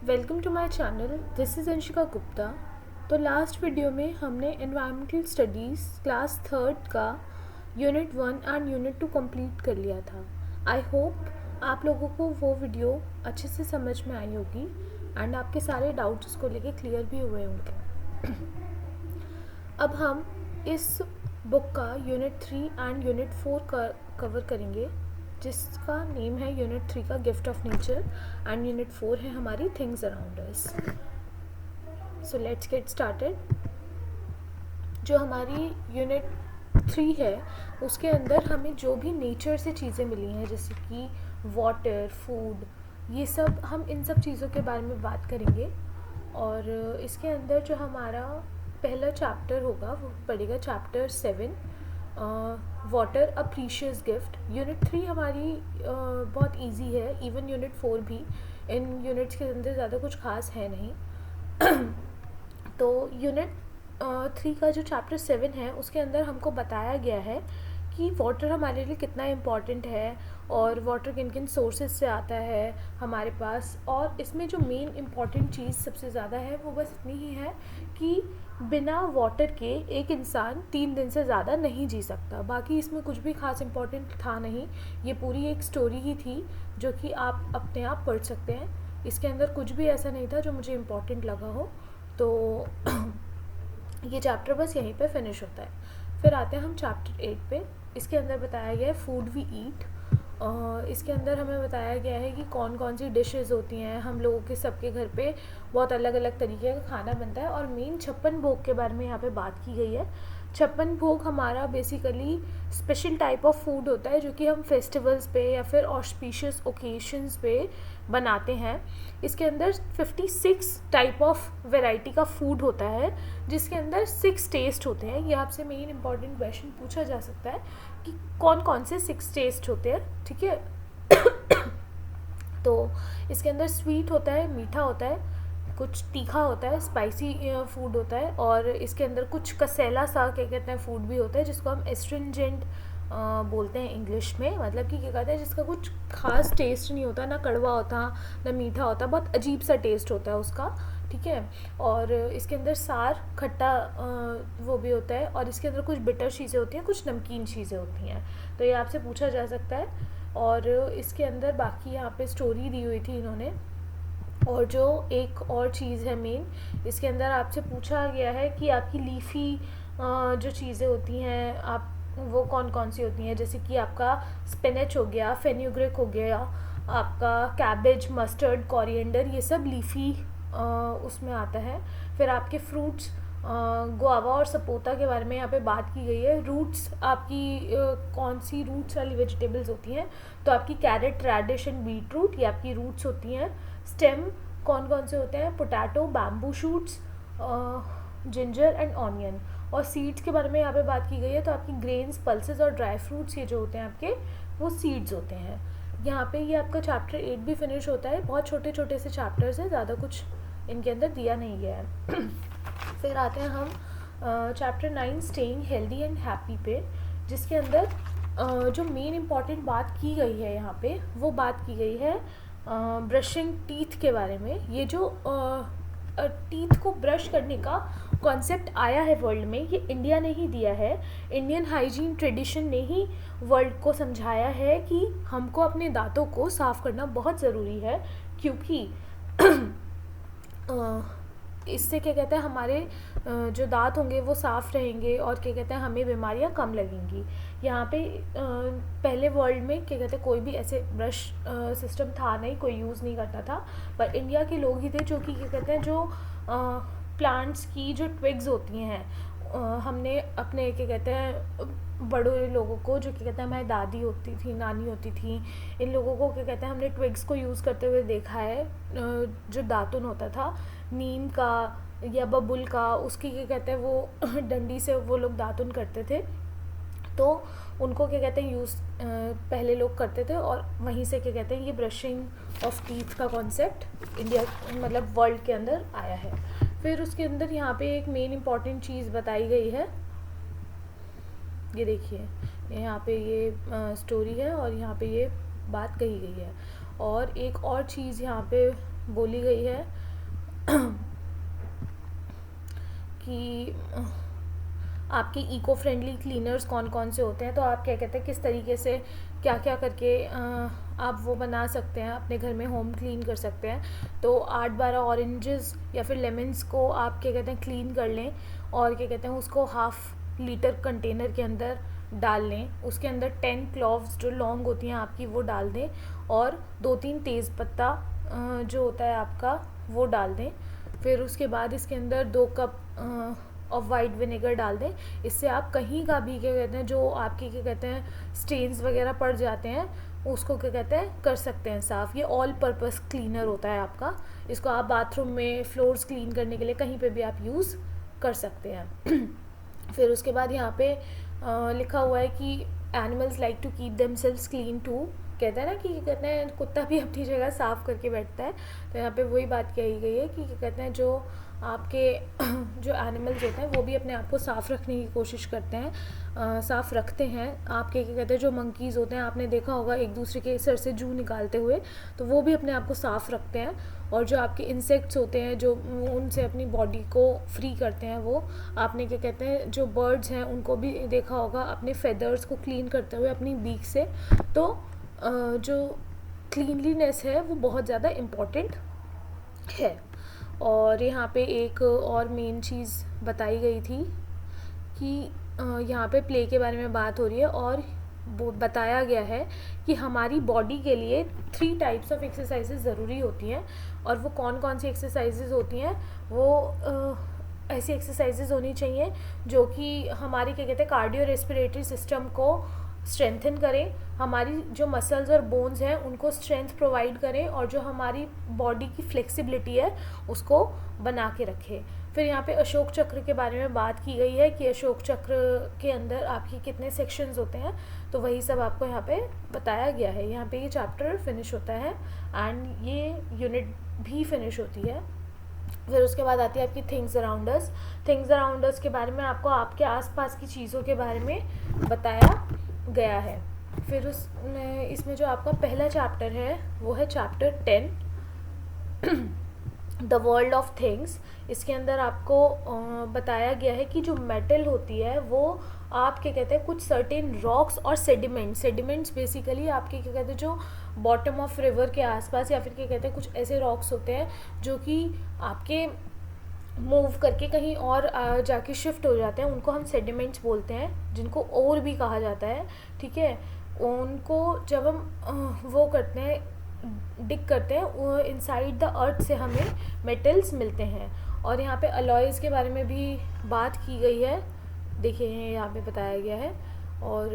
Welcome to my channel. This is Anshika Gupta. तो last video में हमने एनवायरमेंटल स्टडीज़ क्लास थर्ड का यूनिट 1 एंड यूनिट 2 कंप्लीट कर लिया था। आई होप आप लोगों को वो वीडियो अच्छे से समझ में आई होगी एंड आपके सारे डाउट्स को लेके क्लियर भी हुए होंगे। अब हम इस बुक का यूनिट 3 एंड यूनिट 4 का कवर करेंगे, जिसका नेम है यूनिट 3 का gift of nature and unit 4 है हमारी things around us. So let's get started. जो हमारी यूनिट 3 है उसके अंदर हमें जो भी नेचर से चीज़ें मिली हैं, जैसे कि वाटर, फूड, ये सब, हम इन सब चीज़ों के बारे में बात करेंगे। और इसके अंदर जो हमारा पहला चैप्टर होगा वो पड़ेगा चैप्टर 7, वाटर अ प्रीशियस गिफ्ट। यूनिट 3 हमारी बहुत इजी है, इवन यूनिट 4 भी। इन यूनिट्स के अंदर ज़्यादा कुछ खास है नहीं। तो यूनिट 3 का जो चैप्टर 7 है उसके अंदर हमको बताया गया है कि वाटर हमारे लिए कितना इम्पॉर्टेंट है और वाटर किन किन सोर्सेज से आता है हमारे पास। और इसमें जो मेन इम्पॉर्टेंट चीज़ सबसे ज़्यादा है वो बस इतनी ही है कि बिना वाटर के एक इंसान 3 दिन से ज़्यादा नहीं जी सकता। बाकी इसमें कुछ भी खास इम्पॉर्टेंट था नहीं, ये पूरी एक स्टोरी ही थी जो कि आप अपने आप पढ़ सकते हैं। इसके अंदर कुछ भी ऐसा नहीं था जो मुझे इम्पॉर्टेंट लगा हो। तो ये चैप्टर बस यहीं पे फिनिश होता है। फिर आते हैं हम चैप्टर 8 पे। इसके अंदर बताया गया है फूड वी ईट। इसके अंदर हमें बताया गया है कि कौन कौन सी डिशेस होती हैं। हम लोगों के सबके घर पे बहुत अलग अलग तरीके का खाना बनता है और मेन 56 भोग के बारे में यहाँ पे बात की गई है। 56 भोग हमारा basically special type of food होता है जो कि हम फेस्टिवल्स पे या फिर ऑस्पिशियस ओकेशंस पे बनाते हैं। इसके अंदर 56 टाइप ऑफ वैरायटी का फूड होता है जिसके अंदर 6 टेस्ट होते हैं। ये आपसे मेन इंपॉर्टेंट क्वेश्चन पूछा जा सकता है कि कौन कौन से 6 टेस्ट होते हैं, ठीक है। तो इसके अंदर स्वीट होता है, मीठा होता है, कुछ तीखा होता है, स्पाइसी फूड होता है, और इसके अंदर कुछ कसेला सा क्या कहते हैं फूड भी होता है जिसको हम एस्ट्रिंजेंट बोलते हैं इंग्लिश में। मतलब कि क्या कहते हैं जिसका कुछ खास टेस्ट नहीं होता, ना कड़वा होता ना मीठा होता, बहुत अजीब सा टेस्ट होता है उसका, ठीक है। और इसके अंदर सार खट्टा वो भी होता है, और इसके अंदर कुछ बिटर चीज़ें होती हैं, कुछ नमकीन चीज़ें होती हैं। तो ये आपसे पूछा जा सकता है। और इसके अंदर बाकी यहाँ पे स्टोरी दी हुई थी इन्होंने। और जो एक और चीज़ है मेन, इसके अंदर आपसे पूछा गया है कि आपकी लीफी जो चीज़ें होती हैं आप वो कौन कौन सी होती हैं, जैसे कि आपका स्पिनच हो गया, फेन्यूग्रिक हो गया, आपका कैबेज, मस्टर्ड, कोरिएंडर, ये सब लीफी उसमें आता है। फिर आपके फ्रूट्स, गुआवा और सपोता के बारे में यहाँ पे बात की गई है। रूट्स आपकी कौन सी रूट्स वाली वेजिटेबल्स होती हैं, तो आपकी carrot, radish and beetroot, ये आपकी रूट्स होती हैं। स्टेम कौन कौन से होते हैं, potato, bamboo shoots, ginger and onion. और सीड्स के बारे में यहाँ पे बात की गई है, तो आपकी ग्रेन्स, पल्सेस और ड्राई फ्रूट्स ये जो होते हैं आपके, वो सीड्स होते हैं। यहाँ पे ये आपका चैप्टर 8 भी फिनिश होता है। बहुत छोटे छोटे से चैप्टर्स हैं, ज़्यादा कुछ इनके अंदर दिया नहीं गया है। फिर आते हैं हम chapter 9 staying healthy and happy पे, जिसके अंदर जो मेन इम्पॉर्टेंट बात की गई है यहाँ पे वो बात की गई है ब्रशिंग टीथ के बारे में। ये जो टीथ को ब्रश करने का कॉन्सेप्ट आया है वर्ल्ड में, ये इंडिया ने ही दिया है। इंडियन हाइजीन ट्रेडिशन ने ही वर्ल्ड को समझाया है कि हमको अपने दांतों को साफ़ करना बहुत ज़रूरी है, क्योंकि इससे क्या कहते हैं हमारे जो दांत होंगे वो साफ़ रहेंगे और क्या कहते हैं हमें बीमारियां कम लगेंगी। यहाँ पे पहले वर्ल्ड में क्या कहते हैं कोई भी ऐसे ब्रश सिस्टम था नहीं, कोई यूज़ नहीं करता था। पर इंडिया के लोग ही थे जो कि क्या कहते हैं जो प्लांट्स की जो ट्विग्स होती हैं, हमने अपने क्या कहते हैं बड़े लोगों को, जो क्या कहते हैं हमारी दादी होती थी, नानी होती थी, इन लोगों को क्या कहते हैं हमने ट्विग्स को यूज़ करते हुए देखा है। जो दातुन होता था नीम का या बबुल का, उसकी क्या कहते हैं वो डंडी से वो लोग दातुन करते थे। तो उनको क्या कहते हैं यूज़ पहले लोग करते थे, और वहीं से क्या कहते हैं ये ब्रशिंग ऑफ टीथ का कॉन्सेप्ट इंडिया मतलब वर्ल्ड के अंदर आया है। फिर उसके अंदर यहाँ पे एक मेन इम्पॉर्टेंट चीज़ बताई गई है, ये देखिए यहाँ पे ये स्टोरी है और यहाँ पे ये बात कही गई है। और एक और चीज़ यहाँ पे बोली गई है कि आपके इको फ्रेंडली क्लीनर्स कौन कौन से होते हैं, तो आप क्या कहते हैं किस तरीके से क्या क्या करके आप वो बना सकते हैं, अपने घर में होम क्लीन कर सकते हैं। तो 8-12 ऑरेंजेस या फिर लेमन्स को आप क्या कहते हैं क्लीन कर लें, और क्या कहते हैं उसको 1/2 लीटर कंटेनर के अंदर डाल लें। उसके अंदर 10 क्लॉव्स जो लौंग होती हैं आपकी वो डाल दें, और 2-3 तेज़ पत्ता जो होता है आपका वो डाल दें। फिर उसके बाद इसके अंदर 2 कप ऑफ वाइट विनेगर डाल दें। इससे आप कहीं का भी क्या कहते हैं जो आपके क्या कहते हैं स्टेन्स वगैरह पड़ जाते हैं उसको क्या कहते हैं कर सकते हैं साफ़। ये ऑल पर्पस क्लीनर होता है आपका। इसको आप बाथरूम में फ्लोर्स क्लीन करने के लिए कहीं पे भी आप यूज़ कर सकते हैं। फिर उसके बाद यहाँ पे लिखा हुआ है कि animals like to keep themselves clean too. कहते हैं ना कि कहते हैं कुत्ता भी अपनी जगह साफ़ करके बैठता है, तो यहाँ पे वही बात कही गई है कि कहते हैं जो आपके जो एनिमल्स होते हैं वो भी अपने आप को साफ़ रखने की कोशिश करते हैं, साफ़ रखते हैं। आपके क्या कहते हैं जो मंकीज़ होते हैं आपने देखा होगा एक दूसरे के सर से जू निकालते हुए, तो वो भी अपने आप को साफ़ रखते हैं। और जो आपके इंसेक्ट्स होते हैं जो उनसे अपनी बॉडी को फ्री करते हैं, वो आपने क्या कहते हैं जो बर्ड्स हैं उनको भी देखा होगा अपने फेदर्स को क्लीन करते हुए अपनी बीक से। तो जो क्लीनलीनेस है वो बहुत ज़्यादा इम्पॉर्टेंट है। और यहाँ पे एक और मेन चीज़ बताई गई थी कि यहाँ पे प्ले के बारे में बात हो रही है, और वो बताया गया है कि हमारी बॉडी के लिए 3 टाइप्स ऑफ एक्सरसाइजेज ज़रूरी होती हैं। और वो कौन कौन सी एक्सरसाइजेज होती हैं, वो ऐसी एक्सरसाइजेज होनी चाहिए जो कि हमारी क्या कहते हैं कार्डियो रेस्पिरेटरी सिस्टम को स्ट्रेंथन करें, हमारी जो मसल्स और बोन्स हैं उनको स्ट्रेंथ प्रोवाइड करें, और जो हमारी बॉडी की फ्लेक्सिबिलिटी है उसको बना के रखें। फिर यहाँ पे अशोक चक्र के बारे में बात की गई है कि अशोक चक्र के अंदर आपकी कितने सेक्शंस होते हैं, तो वही सब आपको यहाँ पे बताया गया है। यहाँ पे ये चैप्टर फिनिश होता है एंड ये यूनिट भी फिनिश होती है। फिर उसके बाद आती है आपकी things around us. Things around us के बारे में आपको आपके आसपास की चीज़ों के बारे में बताया गया है। फिर इसमें जो आपका पहला चैप्टर है वो है chapter 10 the world of things. इसके अंदर आपको बताया गया है कि जो मेटल होती है वो आप क्या कहते हैं कुछ सर्टेन रॉक्स और सेडिमेंट्स बेसिकली आपके क्या कहते हैं जो बॉटम ऑफ रिवर के आसपास या फिर क्या कहते हैं कुछ ऐसे रॉक्स होते हैं जो कि आपके मूव करके कहीं और जाके शिफ्ट हो जाते हैं, उनको हम सेडिमेंट्स बोलते हैं, जिनको और भी कहा जाता है। ठीक है, उनको जब हम वो करते हैं डिग करते हैं वो इनसाइड द अर्थ से हमें मेटल्स मिलते हैं। और यहाँ पे अलॉयज़ के बारे में भी बात की गई है, देखिए यहाँ पे बताया गया है। और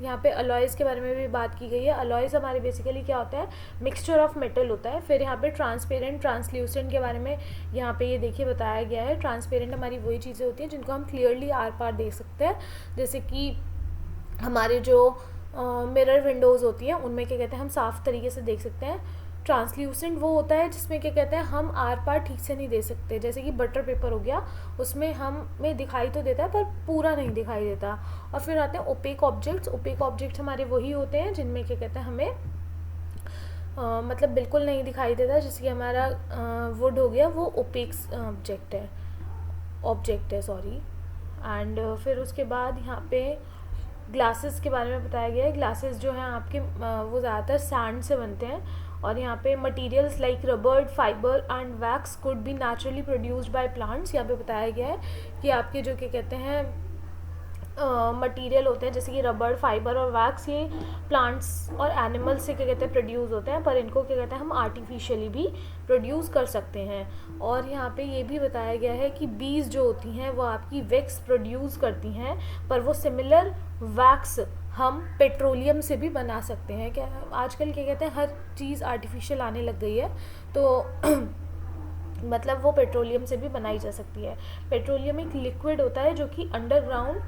यहाँ पे अलॉयज़ के बारे में भी बात की गई है। अलॉयज़ हमारे बेसिकली क्या होता है मिक्सचर ऑफ मेटल होता है। फिर यहाँ पे ट्रांसपेरेंट ट्रांसल्यूसेंट के बारे में यहाँ पे ये देखिए बताया गया है। ट्रांसपेरेंट हमारी वही चीज़ें होती हैं जिनको हम क्लियरली आर पार देख सकते हैं, जैसे कि हमारे जो मिरर विंडोज़ होती हैं उनमें क्या कहते हैं हम साफ़ तरीके से देख सकते हैं। ट्रांसल्यूसेंट वो होता है जिसमें क्या कहते हैं हम आर पार ठीक से नहीं दे सकते, जैसे कि बटर पेपर हो गया, उसमें हमें दिखाई तो देता है पर पूरा नहीं दिखाई देता। और फिर आते हैं ओपेक ऑब्जेक्ट्स। ओपेक ऑब्जेक्ट्स हमारे वही होते हैं जिनमें क्या कहते हैं हमें मतलब बिल्कुल नहीं दिखाई देता, जैसे कि हमारा वुड हो गया, वो ओपेक ऑब्जेक्ट है सॉरी। एंड फिर उसके बाद यहाँ पे ग्लासेस के बारे में बताया गया है। ग्लासेस जो हैं आपके वो ज़्यादातर सैंड से बनते हैं। और यहाँ पे materials like rubber, fibre and wax could be naturally produced by plants. यहाँ पे बताया गया है कि आपके जो क्या कहते हैं मटेरियल होते हैं जैसे कि रबर, फाइबर और वैक्स, ये प्लांट्स और एनिमल्स से क्या कहते हैं प्रोड्यूस होते हैं, पर इनको क्या कहते हैं हम आर्टिफिशियली भी प्रोड्यूस कर सकते हैं। और यहाँ पे ये भी बताया गया है कि बीज जो होती हैं वो आपकी वैक्स प्रोड्यूस करती हैं, पर वो सिमिलर वैक्स हम पेट्रोलियम से भी बना सकते हैं। क्या आजकल क्या कहते हैं हर चीज़ आर्टिफिशियल आने लग गई है, तो मतलब वो पेट्रोलियम से भी बनाई जा सकती है। पेट्रोलियम एक लिक्विड होता है जो कि अंडरग्राउंड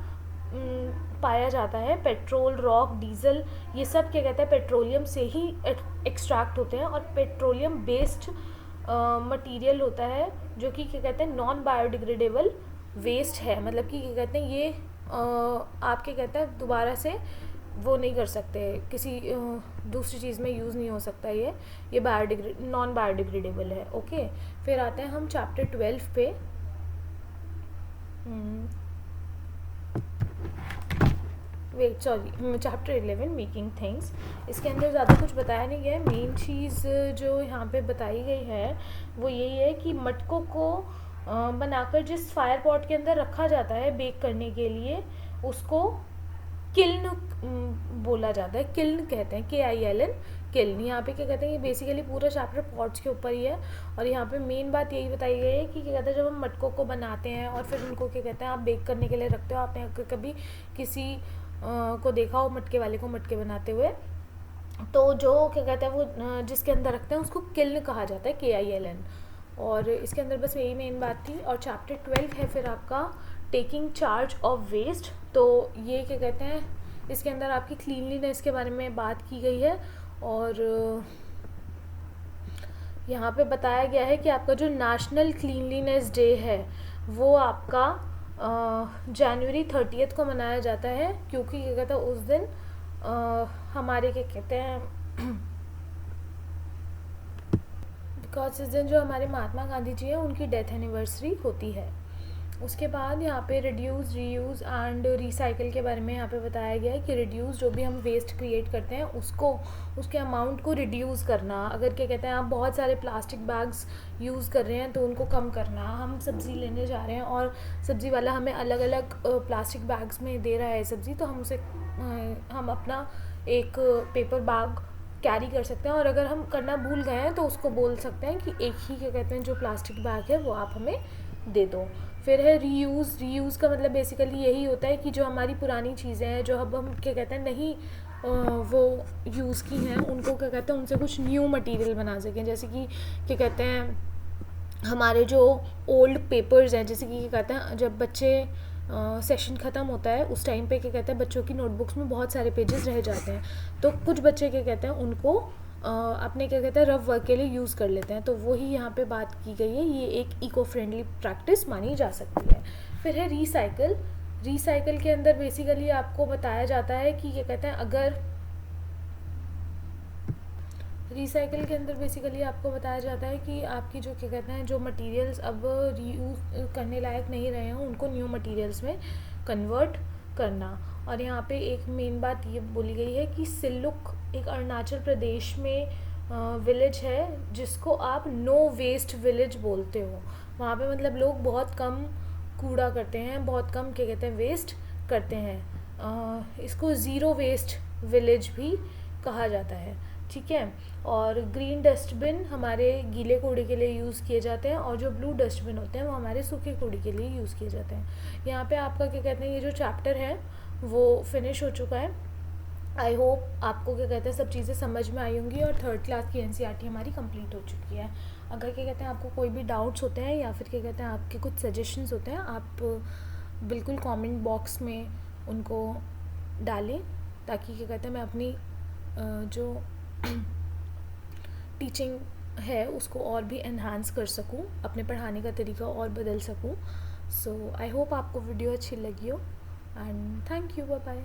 पाया जाता है। पेट्रोल, रॉक, डीजल, ये सब क्या कहते हैं पेट्रोलियम से ही एक्सट्रैक्ट होते हैं। और पेट्रोलियम बेस्ड मटेरियल होता है जो कि क्या कहते हैं नॉन बायोडिग्रेडेबल वेस्ट है, मतलब कि क्या कहते हैं ये आप क्या कहते हैं दोबारा से वो नहीं कर सकते, किसी दूसरी चीज़ में यूज़ नहीं हो सकता ये नॉन बायोडिग्रेडेबल है। ओके, फिर आते हैं हम चैप्टर 12 पे। Chapter 11 making things. इसके अंदर ज़्यादा कुछ बताया नहीं गया है। मेन चीज़ जो यहाँ पे बताई गई है वो यही है कि मटकों को बनाकर जिस फायर पॉट के अंदर रखा जाता है बेक करने के लिए, उसको किल्न बोला जाता है। किल्न कहते हैं, KILN, किल्न। यहाँ पे क्या कहते हैं, ये बेसिकली पूरा चैप्टर पॉट्स के ऊपर ही है। और यहाँ पे मेन बात यही बताई गई है कि क्या कहते हैं, जब हम मटकों को बनाते हैं और फिर उनको क्या कहते हैं आप बेक करने के लिए रखते हो, आपने अगर कभी किसी को देखा हो मटके वाले को मटके बनाते हुए, तो जो क्या कहते हैं वो जिसके अंदर रखते हैं उसको किल्न कहा जाता है, KILN। और इसके अंदर बस यही मेन बात थी। और चैप्टर 12 है फिर आपका टेकिंग चार्ज ऑफ वेस्ट। तो ये क्या कहते हैं, इसके अंदर आपकी क्लीनलीनेस के बारे में बात की गई है। और यहाँ पे बताया गया है कि आपका जो नेशनल क्लीनलीनेस डे है वो आपका जनवरी 30 को मनाया जाता है, क्योंकि क्या कहते हैं उस दिन हमारे क्या कहते हैं बिकॉज इस दिन जो हमारे महात्मा गांधी जी हैं उनकी डेथ एनिवर्सरी होती है। उसके बाद यहाँ पे रिड्यूस, रीयूज़ एंड रिसाइकिल के बारे में यहाँ पे बताया गया है कि रिड्यूस, जो भी हम वेस्ट क्रिएट करते हैं उसको, उसके अमाउंट को रिड्यूस करना। अगर क्या कहते हैं आप बहुत सारे प्लास्टिक बैग्स यूज़ कर रहे हैं तो उनको कम करना। हम सब्ज़ी लेने जा रहे हैं और सब्ज़ी वाला हमें अलग अलग प्लास्टिक बैग्स में दे रहा है सब्ज़ी, तो हम उसे हम अपना एक पेपर बैग कैरी कर सकते हैं। और अगर हम करना भूल गए हैं तो उसको बोल सकते हैं कि एक ही क्या कहते हैं जो प्लास्टिक बैग है वो आप हमें दे दो। फिर है रीयूज़। रीयूज़ का मतलब बेसिकली यही होता है कि जो हमारी पुरानी चीज़ें हैं जो अब हम क्या कहते हैं नहीं वो यूज़ की हैं, उनको क्या कहते हैं उनसे कुछ न्यू मटेरियल बना सकें। जैसे कि क्या कहते हैं हमारे जो ओल्ड पेपर्स हैं, जैसे कि क्या कहते हैं जब बच्चे सेशन ख़त्म होता है उस टाइम पे क्या कहते हैं बच्चों की नोटबुक्स में बहुत सारे पेजेस रह जाते हैं, तो कुछ बच्चे क्या कहते हैं उनको अपने क्या कहते हैं रफ वर्क के लिए यूज़ कर लेते हैं। तो वही यहाँ पे बात की गई है, ये एक इको फ्रेंडली प्रैक्टिस मानी जा सकती है। फिर है रिसाइकल। रिसाइकल के अंदर बेसिकली आपको बताया जाता है कि क्या कहते हैं अगर रिसाइकिल के अंदर बेसिकली आपको बताया जाता है कि आपकी जो क्या कहते हैं जो मटेरियल्स अब रीयूज़ करने लायक नहीं रहे हों उनको न्यू मटेरियल्स में कन्वर्ट करना। और यहाँ पे एक मेन बात ये बोली गई है कि सिल्लुक एक अरुणाचल प्रदेश में विलेज है जिसको आप नो वेस्ट विलेज बोलते हो। वहाँ पे मतलब लोग बहुत कम कूड़ा करते हैं, बहुत कम क्या कहते हैं वेस्ट करते हैं। इसको ज़ीरो वेस्ट विलेज भी कहा जाता है, ठीक है। और ग्रीन डस्टबिन हमारे गीले कूड़े के लिए यूज़ किए जाते हैं और जो ब्लू डस्टबिन होते हैं वो हमारे सूखे कूड़े के लिए यूज़ किए जाते हैं। यहाँ पे आपका क्या कहते हैं ये जो चैप्टर है वो फिनिश हो चुका है। आई होप आपको क्या कहते हैं सब चीज़ें समझ में आई होंगी और थर्ड क्लास की NCERT हमारी कंप्लीट हो चुकी है। अगर क्या कहते हैं आपको कोई भी डाउट्स होते हैं या फिर क्या कहते हैं आपके कुछ सजेशंस होते हैं, आप बिल्कुल कमेंट बॉक्स में उनको डालें, ताकि क्या कहते हैं मैं अपनी जो टीचिंग है उसको और भी एनहांस कर सकूं, अपने पढ़ाने का तरीका और बदल सकूं। सो आई होप आपको वीडियो अच्छी लगी हो and thank you, bye bye.